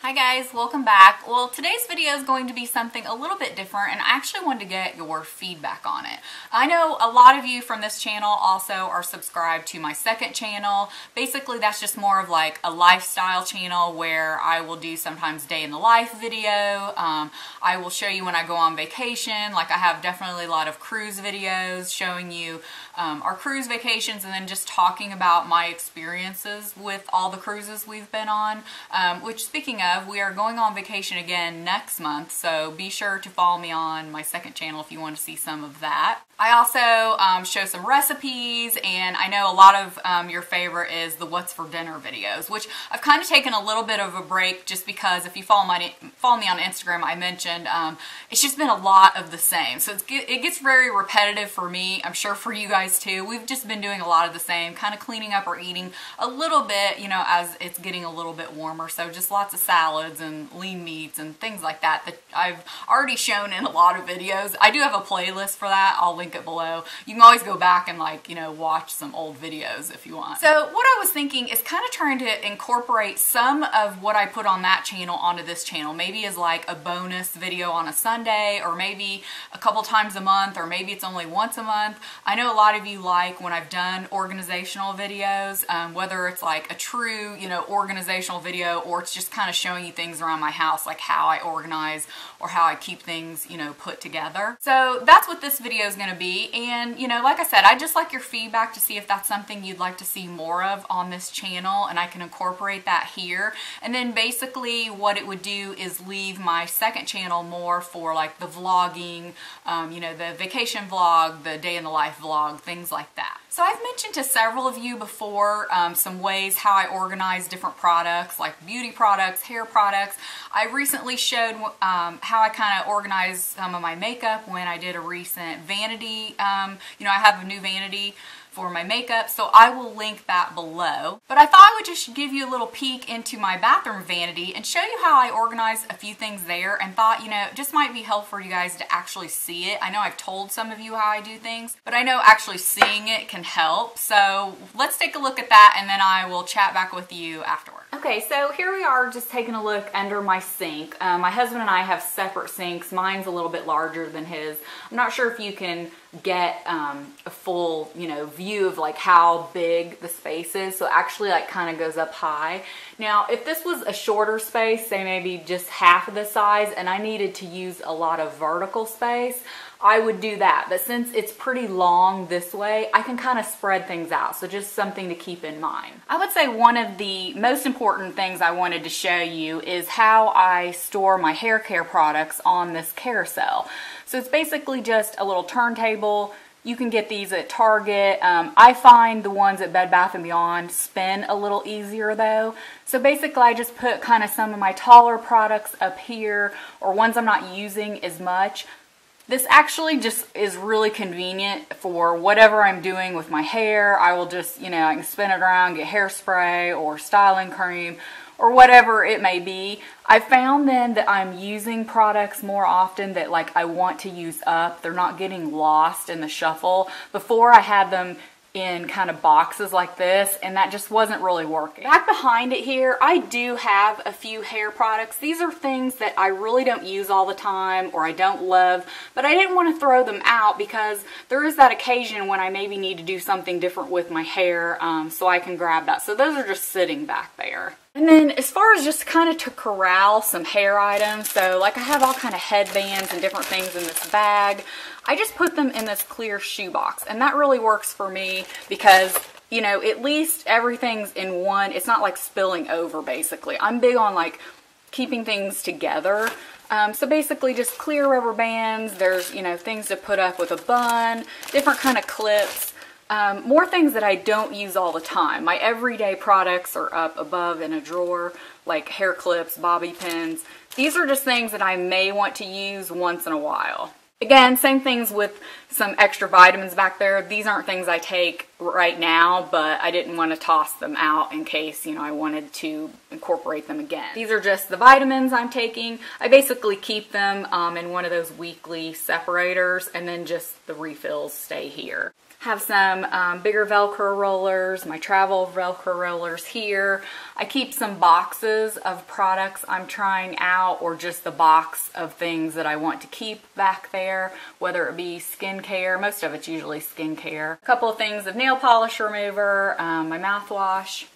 Hi guys, welcome back. Well, today's video is going to be something a little bit different, and I actually wanted to get your feedback on it. I know a lot of you from this channel also are subscribed to my second channel. Basically, that's just more of like a lifestyle channel where I will do sometimes day in the life video. I will show you when I go on vacation. Like, I have definitely a lot of cruise videos showing you our cruise vacations, and then just talking about my experiences with all the cruises we've been on, which, speaking of, we are going on vacation again next month, so be sure to follow me on my second channel if you want to see some of that. I also show some recipes, and I know a lot of your favorite is the what's for dinner videos, which I've kind of taken a little bit of a break just because if you follow me on Instagram, I mentioned it's just been a lot of the same. So it gets very repetitive for me. I'm sure for you guys too. We've just been doing a lot of the same, kind of cleaning up or eating a little bit, you know, as it's getting a little bit warmer. So just lots of salads and lean meats and things like that that I've already shown in a lot of videos. I do have a playlist for that. I'll link it below. You can always go back and, like, you know, watch some old videos if you want. So what I was thinking is kind of trying to incorporate some of what I put on that channel onto this channel. Maybe as like a bonus video on a Sunday, or maybe a couple times a month, or maybe it's only once a month. I know a lot of you like when I've done organizational videos, whether it's like a true, you know, organizational video, or it's just kind of showing you things around my house, like how I organize or how I keep things, you know, put together. So that's what this video is going to be. And, you know, like I said, I just like your feedback to see if that's something you'd like to see more of on this channel, and I can incorporate that here. And then basically what it would do is leave my second channel more for like the vlogging, you know, the vacation vlog, the day in the life vlog, things like that. So I've mentioned to several of you before some ways how I organize different products, like beauty products, hair products. I recently showed how I kind of organized some of my makeup when I did a recent Vanity. You know, I have a new Vanity for my makeup, so I will link that below. But I thought I would just give you a little peek into my bathroom vanity and show you how I organize a few things there, and thought, you know, it just might be helpful for you guys to actually see it. I know I've told some of you how I do things, but I know actually seeing it can help. So let's take a look at that, and then I will chat back with you afterward. Okay, so here we are just taking a look under my sink. My husband and I have separate sinks. Mine's a little bit larger than his. I'm not sure if you can get a full, you know, view of like how big the space is. So actually like kind of goes up high. Now, if this was a shorter space, say maybe just half of the size, and I needed to use a lot of vertical space, I would do that. But since it's pretty long this way, I can kind of spread things out. So just something to keep in mind. I would say one of the most important things I wanted to show you is how I store my hair care products on this carousel. So it's basically just a little turntable. You can get these at Target. I find the ones at Bed Bath & Beyond spin a little easier though. So basically I just put kind of some of my taller products up here, or ones I'm not using as much. This actually just is really convenient for whatever I'm doing with my hair. I will just, you know, I can spin it around, get hairspray or styling cream or whatever it may be. I found then that I'm using products more often that like I want to use up. They're not getting lost in the shuffle. Before I had them in kind of boxes like this, and that just wasn't really working. Back behind it here, I do have a few hair products. These are things that I really don't use all the time, or I don't love, but I didn't want to throw them out because there is that occasion when I maybe need to do something different with my hair, so I can grab that. So those are just sitting back there. And then as far as just kind of to corral some hair items, so like I have all kind of headbands and different things in this bag. I just put them in this clear shoebox, and that really works for me because, you know, at least everything's in one. It's not like spilling over, basically. I'm big on like keeping things together. So basically just clear rubber bands. There's, you know, things to put up with a bun, different kind of clips. More things that I don't use all the time. My everyday products are up above in a drawer, like hair clips, bobby pins. These are just things that I may want to use once in a while. Again, same things with some extra vitamins back there. These aren't things I take right now, but I didn't want to toss them out in case, you know, I wanted to incorporate them again. These are just the vitamins I'm taking. I basically keep them in one of those weekly separators, and then just the refills stay here. Have some bigger Velcro rollers, my travel Velcro rollers here. I keep some boxes of products I'm trying out, or just the box of things that I want to keep back there, whether it be skincare. Most of it's usually skincare. A couple of things of nail polish remover, my mouthwash.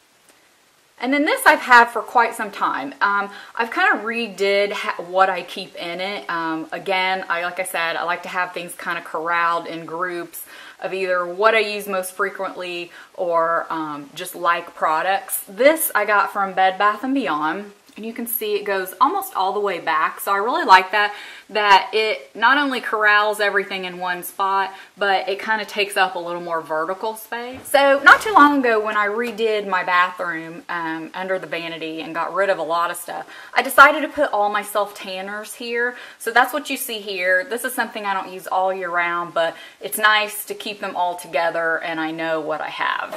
And then this I've had for quite some time. I've kind of redid what I keep in it. Again, like I said, I like to have things kind of corralled in groups of either what I use most frequently or just like products. This I got from Bed Bath & Beyond. And you can see it goes almost all the way back. So I really like that it not only corrals everything in one spot, but it kind of takes up a little more vertical space. So not too long ago, when I redid my bathroom under the vanity and got rid of a lot of stuff, I decided to put all my self-tanners here. So that's what you see here. This is something I don't use all year round, but it's nice to keep them all together and I know what I have.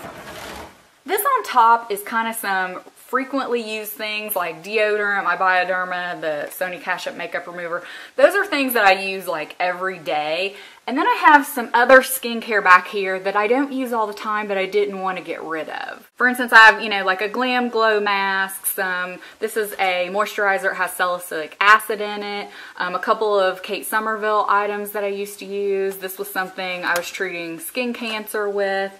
This on top is kind of some frequently used things like deodorant, my Bioderma, the Sony Cash Up makeup remover. Those are things that I use like every day. And then I have some other skincare back here that I don't use all the time, but I didn't want to get rid of. For instance, I have, like a Glam Glow mask. This is a moisturizer. It has salicylic acid in it. A couple of Kate Somerville items that I used to use. This was something I was treating skin cancer with.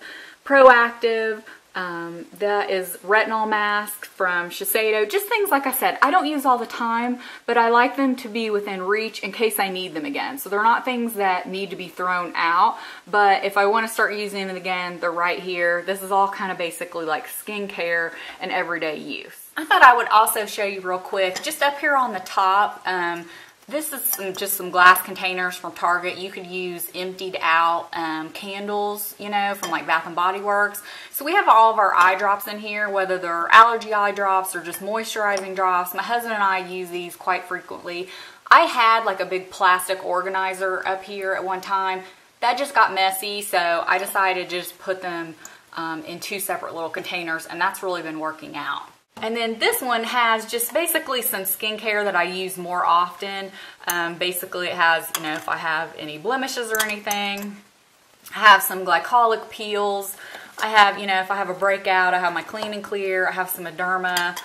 Proactive. That is retinol mask from Shiseido. Just things, like I said, I don't use all the time, but I like them to be within reach in case I need them again. So they're not things that need to be thrown out, but if I want to start using them again, they're right here. This is all kind of basically like skincare and everyday use. I thought I would also show you real quick, just up here on the top, this is just some glass containers from Target. You could use emptied out candles, from like Bath & Body Works. So we have all of our eye drops in here, whether they're allergy eye drops or just moisturizing drops. My husband and I use these quite frequently. I had like a big plastic organizer up here at one time. That just got messy, so I decided to just put them in two separate little containers, and that's really been working out. And then this one has just basically some skincare that I use more often. Basically it has, if I have any blemishes or anything. I have some glycolic peels. I have, if I have a breakout, I have my Clean and Clear. I have some Mederma,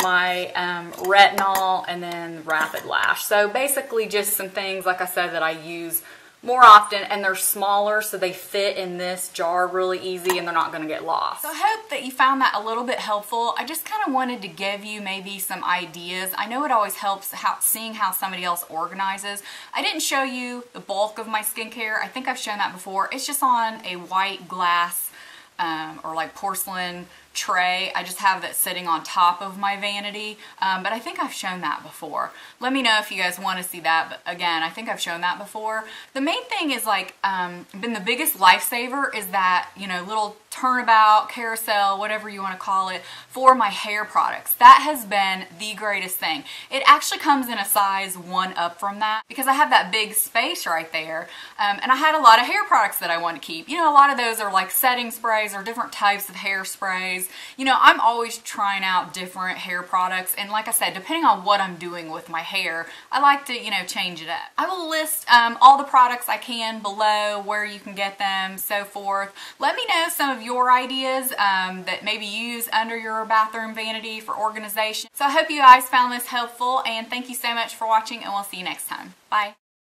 my retinol, and then Rapid Lash. So basically just some things, like I said, that I use more often, and they're smaller, so they fit in this jar really easy and they're not going to get lost. So I hope that you found that a little bit helpful. I just kind of wanted to give you maybe some ideas. I know it always helps seeing how somebody else organizes. I didn't show you the bulk of my skincare. I think I've shown that before. It's just on a white glass or like porcelain tray. I just have that sitting on top of my vanity, but I think I've shown that before. Let me know if you guys want to see that, but again, I think I've shown that before. The main thing is like, been the biggest lifesaver is that, little turnabout, carousel, whatever you want to call it, for my hair products. That has been the greatest thing. It actually comes in a size 1 up from that because I have that big space right there, and I had a lot of hair products that I want to keep. A lot of those are like setting sprays or different types of hairsprays. I'm always trying out different hair products, and like I said, depending on what I'm doing with my hair, I like to, change it up. I will list all the products I can below, where you can get them, so forth. Let me know some of your ideas that maybe you use under your bathroom vanity for organization. So I hope you guys found this helpful, and thank you so much for watching, and we'll see you next time. Bye.